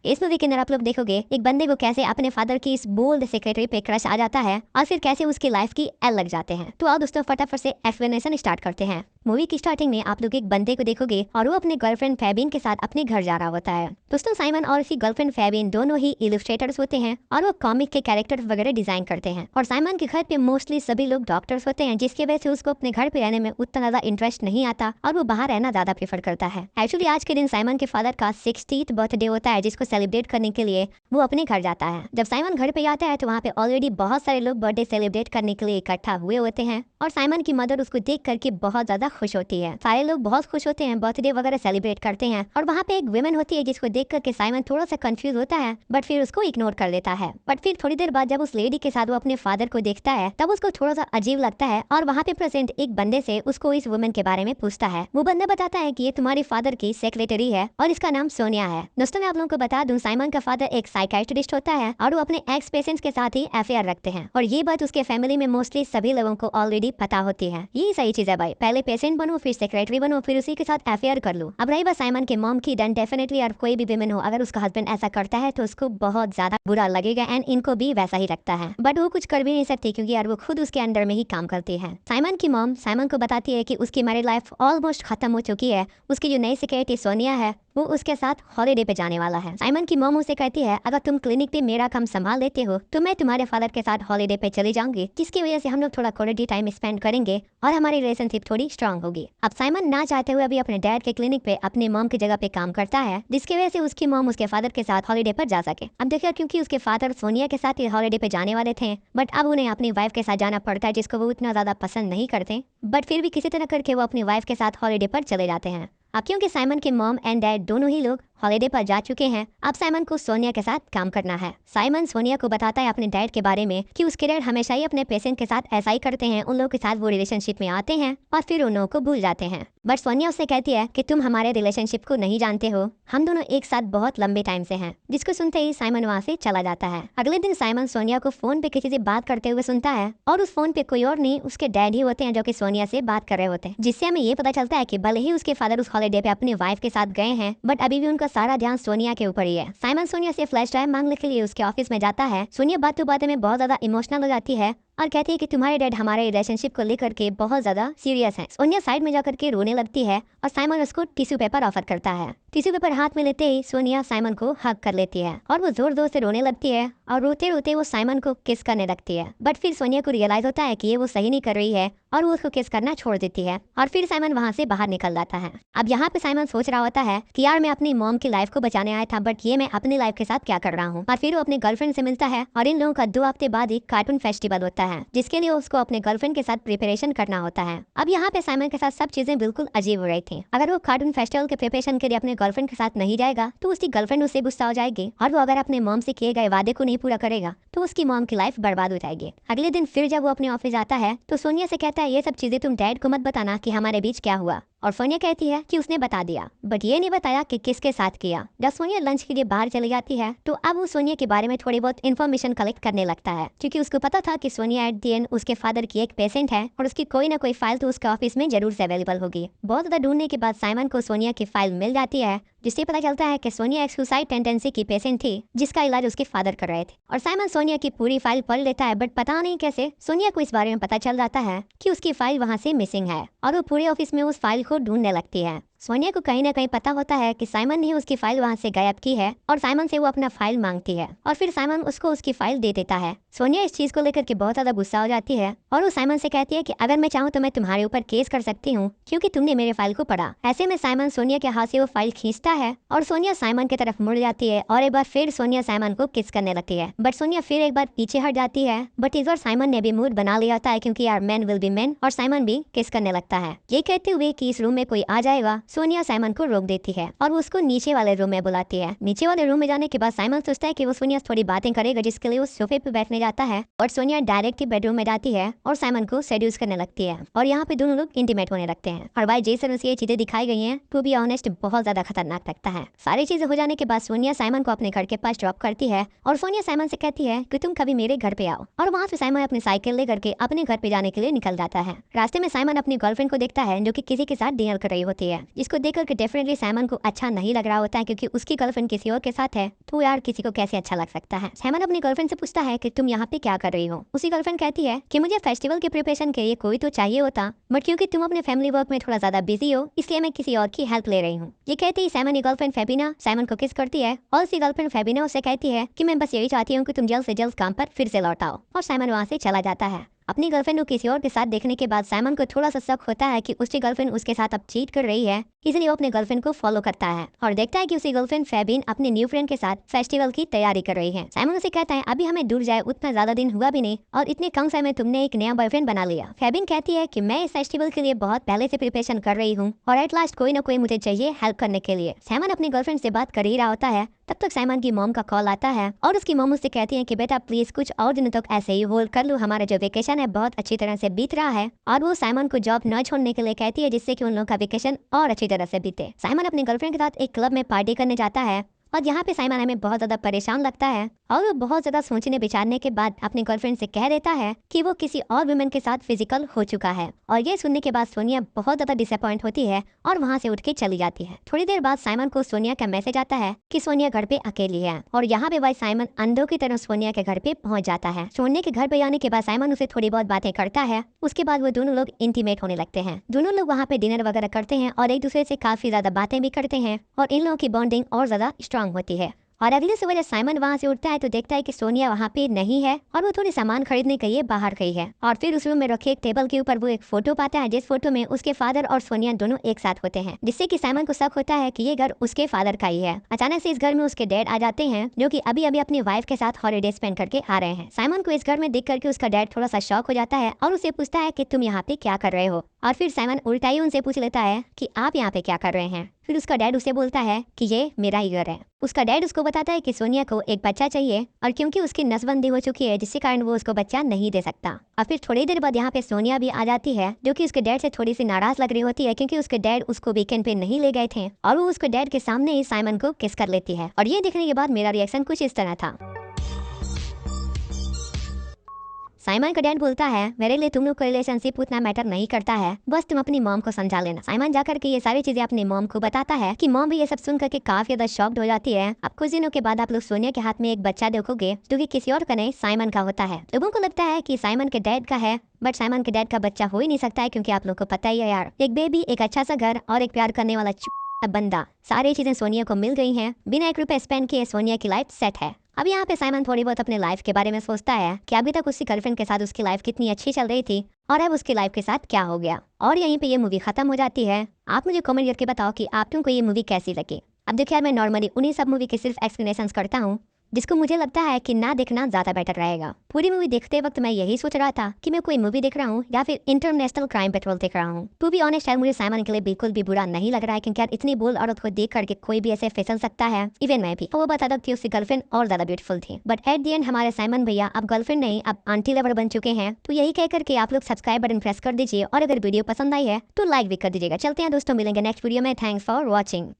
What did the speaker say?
इस मूवी के अंदर आप लोग देखोगे एक बंदे को कैसे अपने फादर की इस बोल्ड सेक्रेटरी पे क्रश आ जाता है और फिर कैसे उसकी लाइफ की एल लग जाते हैं। तो आओ दोस्तों फटाफट से एक्सप्लेनेशन स्टार्ट करते हैं। मूवी की स्टार्टिंग में आप लोग एक बंदे को देखोगे और वो अपने गर्लफ्रेंड फैबिन के साथ अपने घर जा रहा होता है। दोस्तों साइमन और उसकी गर्लफ्रेंड फैबिन दोनों ही इलस्ट्रेटर्स होते हैं और वो कॉमिक के कैरेक्टर वगैरह डिजाइन करते हैं। और साइमन के घर पे मोस्टली सभी लोग डॉक्टर्स होते हैं, जिसकी वजह से उसको अपने घर पे रहने में उतना ज्यादा इंटरेस्ट नहीं आता और वो बाहर रहना ज्यादा प्रेफर करता है। एक्चुअली आज के दिन साइमन के फादर का 60th बर्थडे होता है, जिसको सेलिब्रेट करने के लिए वो अपने घर जाता है। जब साइमन घर पे आता है तो वहाँ पे ऑलरेडी बहुत सारे लोग बर्थडे सेलिब्रेट करने के लिए इकट्ठा हुए होते हैं और साइमन की मदर उसको देख करके बहुत ज्यादा खुश होती है। सारे लोग बहुत खुश होते हैं, बर्थडे वगैरह सेलिब्रेट करते हैं और वहाँ पे एक वुमेन होती है जिसको देख करके साइमन थोड़ा सा कंफ्यूज होता है बट फिर उसको इग्नोर कर देता है। बट फिर थोड़ी देर बाद जब उस लेडी के साथ वो अपने फादर को देखता है तब उसको थोड़ा सा अजीब लगता है और वहाँ पे प्रेजेंट एक बंदे से उसको इस वुमेन के बारे में पूछता है। वो बंदा बताता है कि ये तुम्हारे फादर की सेक्रेटरी है और इसका नाम सोनिया है। दोस्तों मैं आप लोगों को बता दूं, साइमन का फादर एक साइकाइट्रिस्ट होता है और वो अपने एक्स पेशेंट्स के साथ ही अफेयर रखते हैं और ये बात उसके फैमिली में मोस्टली सभी लोगों को ऑलरेडी पता होती है। ये सही चीज है भाई, पहले पेशेंट बनो फिर सेक्रेटरी बनो फिर उसी के साथ अफेयर कर लो। अब रही बात साइमन के मॉम की, डन डेफिनेटली और कोई भी विमेन हो अगर उसका हस्बैंड ऐसा करता है तो उसको बहुत ज्यादा बुरा लगेगा एंड इनको भी वैसा ही रखता है। बट वो कुछ कर भी नहीं सकती क्योंकि यार वो खुद उसके अंडर में ही काम करती है। साइमन की मॉम साइमन को बताती है कि उसकी मैरिड लाइफ ऑलमोस्ट खत्म हो चुकी है। उसकी जो नई सेक्रेटरी सोनिया है वो उसके साथ हॉलीडे पे जाने वाला है। साइमन की मॉम उसे कहती है अगर तुम क्लिनिक पे मेरा काम संभाल लेते हो तो मैं तुम्हारे फादर के साथ हॉलीडे पे चली जाऊंगी, जिसकी वजह से हम लोग थोड़ा क्वालिटी टाइम स्पेंड करेंगे और हमारी रिलेशनशिप थोड़ी स्ट्रांग होगी। अब साइमन ना चाहते हुए अभी अपने डैड के क्लिनिक पे अपने मॉम की जगह पे काम करता है, जिसकी वजह से उसकी मॉम उसके फादर के साथ हॉलीडे पर जा सके। अब देखिए क्योंकि उसके फादर सोनिया के साथ हॉलीडे पे जाने वाले थे बट अब उन्हें अपनी वाइफ के साथ जाना पड़ता है, जिसको वो उतना ज्यादा पसंद नहीं करते बट फिर भी किसी तरह करके वो अपनी वाइफ के साथ हॉलीडे पर चले जाते हैं। अब क्योंकि साइमन के मॉम एंड डैड दोनों ही लोग हॉलीडे पर जा चुके हैं, अब साइमन को सोनिया के साथ काम करना है। साइमन सोनिया को बताता है अपने डैड के बारे में कि उसके डैड हमेशा ही अपने पेशेंट के साथ ऐसा ही करते हैं, उन लोगों के साथ वो रिलेशनशिप में आते हैं और फिर उन लोगों को भूल जाते हैं। बट सोनिया उससे कहती है कि तुम हमारे रिलेशनशिप को नहीं जानते हो, हम दोनों एक साथ बहुत लंबे टाइम से हैं। जिसको सुनते ही साइमन वहाँ से चला जाता है। अगले दिन साइमन सोनिया को फोन पे किसी से बात करते हुए सुनता है और उस फोन पे कोई और नहीं उसके डैड ही होते हैं जो कि सोनिया से बात कर रहे होते हैं, जिससे हमें ये पता चलता है कि भले ही उसके फादर उस हॉलीडे पे अपनी वाइफ के साथ गए हैं बट अभी भी उनका सारा ध्यान सोनिया के ऊपर ही है। साइमन सोनिया से फ्लैश ड्राइव मांगने के लिए उसके ऑफिस में जाता है। सोनिया बातों बातों में बहुत ज्यादा इमोशनल हो जाती है और कहती है कि तुम्हारे डैड हमारे रिलेशनशिप को लेकर के बहुत ज्यादा सीरियस हैं। सोनिया साइड में जाकर के रोने लगती है और साइमन उसको टिश्यू पेपर ऑफर करता है। टिश्यू पेपर हाथ में लेते ही सोनिया साइमन को हग कर लेती है और वो जोर जोर से रोने लगती है और रोते रोते वो साइमन को किस करने लगती है। बट फिर सोनिया को रियलाइज होता है कि ये वो सही नहीं कर रही है और वो उसको किस करना छोड़ देती है और फिर साइमन वहाँ से बाहर निकल जाता है। अब यहाँ पे साइमन सोच रहा होता है कि यार मैं अपनी मॉम की लाइफ को बचाने आया था बट ये मैं अपनी लाइफ के साथ क्या कर रहा हूँ। और फिर वो अपने गर्लफ्रेंड से मिलता है और इन लोगों का 2 हफ्ते बाद एक कार्टून फेस्टिवल होता है, जिसके लिए उसको अपने गर्लफ्रेंड के साथ प्रिपरेशन करना होता है। अब यहाँ पे साइमन के साथ सब चीजें बिल्कुल अजीब हो रही थी। अगर वो कार्टून फेस्टिवल के प्रिपरेशन के लिए अपने गर्लफ्रेंड के साथ नहीं जाएगा तो उसकी गर्लफ्रेंड उससे गुस्सा हो जाएगी और वो अगर अपने मॉम से किए गए वादे को नहीं पूरा करेगा तो उसकी मॉम की लाइफ बर्बाद हो जाएगी। अगले दिन फिर जब वो अपने ऑफिस आता है तो सोनिया से कहता है ये सब चीजें तुम डैड को मत बताना कि हमारे बीच क्या हुआ। और सोनिया कहती है कि उसने बता दिया बट ये नहीं बताया कि किसके साथ किया। जब सोनिया लंच के लिए बाहर चली जाती है तो अब वो सोनिया के बारे में थोड़ी बहुत इन्फॉर्मेशन कलेक्ट करने लगता है, क्योंकि उसको पता था कि सोनिया एट दी एंड उसके फादर की एक पेशेंट है और उसकी कोई ना कोई फाइल तो उसके ऑफिस में जरूर से अवेलेबल होगी। बहुत ज्यादा ढूंढने के बाद साइमन को सोनिया की फाइल मिल जाती है, जिससे पता चलता है कि सोनिया एक सुसाइड टेंडेंसी की पेशेंट थी जिसका इलाज उसके फादर कर रहे थे। और साइमन सोनिया की पूरी फाइल पढ़ लेता है बट पता नहीं कैसे सोनिया को इस बारे में पता चल जाता है कि उसकी फाइल वहाँ से मिसिंग है और वो पूरे ऑफिस में उस फाइल को ढूंढने लगती है। सोनिया को कहीं ना कहीं पता होता है कि साइमन ने उसकी फाइल वहाँ से गायब की है और साइमन से वो अपना फाइल मांगती है और फिर साइमन उसको उसकी फाइल दे देता है। सोनिया इस चीज को लेकर के बहुत ज्यादा गुस्सा हो जाती है और वो साइमन से कहती है कि अगर मैं चाहूँ तो मैं तुम्हारे ऊपर केस कर सकती हूँ क्योंकि तुमने मेरे फाइल को पढ़ा। ऐसे में साइमन सोनिया के हाथ से वो फाइल खींचता है और सोनिया साइमन की तरफ मुड़ जाती है और एक बार फिर सोनिया साइमन को किस करने लगती है बट सोनिया फिर एक बार पीछे हट जाती है। बट इस बार साइमन ने भी मूड बना लिया होता है क्योंकि यार मैन विल बी मैन और साइमन भी किस करने लगता है। ये कहते हुए कि इस रूम में कोई आ जाएगा सोनिया साइमन को रोक देती है और वो उसको नीचे वाले रूम में बुलाती है। नीचे वाले रूम में जाने के बाद साइमन सोचता है कि वो सोनिया थोड़ी बातें करेगा, जिसके लिए वो सोफे पे बैठने जाता है और सोनिया डायरेक्ट ही बेडरूम में जाती है और साइमन को सेड्यूस करने लगती है और यहाँ पे दोनों लोग इंटीमेट होने लगते हैं। और भाई जैसे ये चीजें दिखाई गई हैं टू बी ऑनेस्ट बहुत ज्यादा खतरनाक लगता है। सारी चीजें हो जाने के बाद सोनिया साइमन को अपने घर के पास ड्रॉप करती है और सोनिया साइमन से कहती है कि तुम कभी मेरे घर पे आओ और वहाँ से साइमन अपनी साइकिल लेकर के अपने घर पे जाने के लिए निकल जाता है। रास्ते में साइमन अपनी गर्लफ्रेंड को देखता है जो कि किसी के साथ डिनर कर रही होती है, जिसको देखकर के डेफिनेटली साइमन को अच्छा नहीं लग रहा होता है, क्योंकि उसकी गर्लफ्रेंड किसी और के साथ है तो यार किसी को कैसे अच्छा लग सकता है। साइमन अपनी गर्लफ्रेंड से पूछता है कि तुम यहाँ पे क्या कर रही हो। उसी गर्लफ्रेंड कहती है कि मुझे फेस्टिवल के प्रिपरेशन के लिए कोई तो चाहिए होता, बट क्योंकि तुम अपने फैमिली वर्क में थोड़ा ज्यादा बिजी हो इसलिए मैं किसी और की हेल्प ले रही हूँ। ये कहती ही साइमन की गर्लफ्रेंड फेबिना साइमन को किस करती है और उसकी गर्लफ्रेंड फेबिना उसे कहती है कि मैं बस यही चाहती हूँ कि तुम जल्द से जल्द काम पर फिर से लौट आओ, और साइमन वहाँ से चला जाता है। अपनी गर्लफ्रेंड को किसी और के साथ देखने के बाद साइमन को थोड़ा सा शक होता है कि उसकी गर्लफ्रेंड उसके साथ अब चीट कर रही है, इसलिए वो अपने गर्लफ्रेंड को फॉलो करता है और देखता है कि उसकी गर्लफ्रेंड फेबिन अपने न्यू फ्रेंड के साथ फेस्टिवल की तैयारी कर रही है। साइमन उसे कहता है अभी हमें दूर जाए उतना ज्यादा दिन हुआ भी नहीं और इतने कम समय में तुमने एक नया बॉयफ्रेंड बना लिया। फेबिन कहती है कि मैं इस फेस्टिवल के लिए बहुत पहले से प्रिपरेशन कर रही हूँ और एट लास्ट कोई ना कोई मुझे चाहिए हेल्प करने के लिए। साइमन अपनी गर्लफ्रेंड से बात कर ही रहा होता है, तब तक साइमन की मॉम का कॉल आता है और उसकी मॉम उससे कहती है कि बेटा प्लीज कुछ और दिनों तक ऐसे ही होल्ड कर लो, हमारा जो वेकेशन है बहुत अच्छी तरह से बीत रहा है। और वो साइमन को जॉब न छोड़ने के लिए कहती है जिससे कि उन लोगों का वेकेशन और अच्छी तरह से बीते। साइमन अपनी गर्लफ्रेंड के साथ एक क्लब में पार्टी करने जाता है और यहाँ पे साइमन हमें बहुत ज्यादा परेशान लगता है और वो बहुत ज्यादा सोचने विचारने के बाद अपनी गर्लफ्रेंड से कह देता है कि वो किसी और वुमेन के साथ फिजिकल हो चुका है। और ये सुनने के बाद सोनिया बहुत ज्यादा डिसअपॉइंट होती है और वहाँ से उठ के चली जाती है। थोड़ी देर बाद साइमन को सोनिया का मैसेज आता है कि सोनिया घर पे अकेली है और यहाँ पे भाई साइमन अंधों की तरह सोनिया के घर पे पहुँच जाता है। सोनिया के घर पे आने के बाद साइमन उसे थोड़ी बहुत बातें करता है, उसके बाद वो दोनों लोग इंटीमेट होने लगते हैं। दोनों लोग वहाँ पे डिनर वगैरह करते हैं और एक दूसरे से काफी ज्यादा बातें भी करते हैं और इन लोगों की बॉन्डिंग और ज्यादा स्ट्रांग होती है। और अगले सुबह जब साइमन वहाँ से उठता है तो देखता है कि सोनिया वहाँ पे नहीं है और वो थोड़ी सामान खरीदने के लिए बाहर गई है। और फिर उस रूम में रखे एक टेबल के ऊपर वो एक फोटो पाता है जिस फोटो में उसके फादर और सोनिया दोनों एक साथ होते हैं, जिससे कि साइमन को शक होता है कि ये घर उसके फादर का ही है। अचानक से इस घर में उसके डैड आ जाते हैं जो कि अभी अभी अपनी वाइफ के साथ हॉलीडे स्पेंड करके आ रहे हैं। साइमन को इस घर में देख करके उसका डैड थोड़ा सा शॉक हो जाता है और उसे पूछता है कि तुम यहाँ पे क्या कर रहे हो। और फिर साइमन उल्टा ही उनसे पूछ लेता है कि आप यहाँ पे क्या कर रहे हैं। फिर उसका डैड उसे बोलता है कि ये मेरा ही घर है। उसका डैड उसको बताता है कि सोनिया को एक बच्चा चाहिए और क्योंकि उसकी नसबंदी हो चुकी है जिसके कारण वो उसको बच्चा नहीं दे सकता। और फिर थोड़ी देर बाद यहाँ पे सोनिया भी आ जाती है जो कि उसके डैड से थोड़ी सी नाराज लग रही होती है क्योंकि उसके डैड उसको वीकेंड पे नहीं ले गए थे और वो उसके डैड के सामने ही साइमन को किस कर लेती है। और ये देखने के बाद मेरा रिएक्शन कुछ इस तरह था। साइमन का डैड बोलता है मेरे लिए तुम लोग का रिलेशनशिप उतना मैटर नहीं करता है, बस तुम अपनी मॉम को समझा लेना। साइमन जाकर के ये सारी चीजें अपनी मॉम को बताता है कि मॉम भी ये सब सुन करके काफी ज्यादा शॉक्ड हो जाती है। अब कुछ दिनों के बाद आप लोग सोनिया के हाथ में एक बच्चा देखोगे जो कि किसी और का नहीं साइमन का होता है। लोगों को लगता है कि साइमन के डैड का है, बट साइमन के डैड का बच्चा हो ही नहीं सकता है क्योंकि आप लोग को पता ही है यार, एक बेबी, एक अच्छा सा घर और एक प्यार करने वाला बंदा, सारी चीजें सोनिया को मिल गई हैं। बिना 1 रुपए स्पेंड किए सोनिया की लाइफ सेट है। अब यहाँ पे साइमन थोड़ी बहुत अपने लाइफ के बारे में सोचता है कि अभी तक उसकी गर्लफ्रेंड के साथ उसकी लाइफ कितनी अच्छी चल रही थी और अब उसकी लाइफ के साथ क्या हो गया। और यहीं पे ये मूवी खत्म हो जाती है। आप मुझे कमेंट करके बताओ कि आप तुमको ये मूवी कैसी लगी। अब देखिए यार, मैं नॉर्मली उन्हीं सब मूवी के सिर्फ एक्सप्लेनेशन करता हूँ जिसको मुझे लगता है कि ना देखना ज्यादा बेटर रहेगा। पूरी मूवी देखते वक्त मैं यही सोच रहा था कि मैं कोई मूवी देख रहा हूँ या फिर इंटरनेशनल क्राइम पेट्रोल देख रहा हूँ। टू बी ऑनेस्ट यार, मुझे साइमन के लिए बिल्कुल भी बुरा नहीं लग रहा है क्योंकि यार इतनी बोल्ड औरत को देख करके कोई भी ऐसे फिसल सकता है, इवन मैं भी। वो बता दो कि उसकी गर्लफ्रेंड और ज्यादा ब्यूटीफुल थी, बट एट द एंड हमारे साइमन भैया अब गर्लफ्रेंड नहीं अब आंटी लवर बन चुके हैं। तो यही कह करके आप लोग सब्सक्राइब बटन प्रेस कर दीजिए और अगर वीडियो पसंद आई है तो लाइक भी कर दीजिएगा। चलते हैं दोस्तों, मिलेंगे नेक्स्ट वीडियो में। Thanks for watching.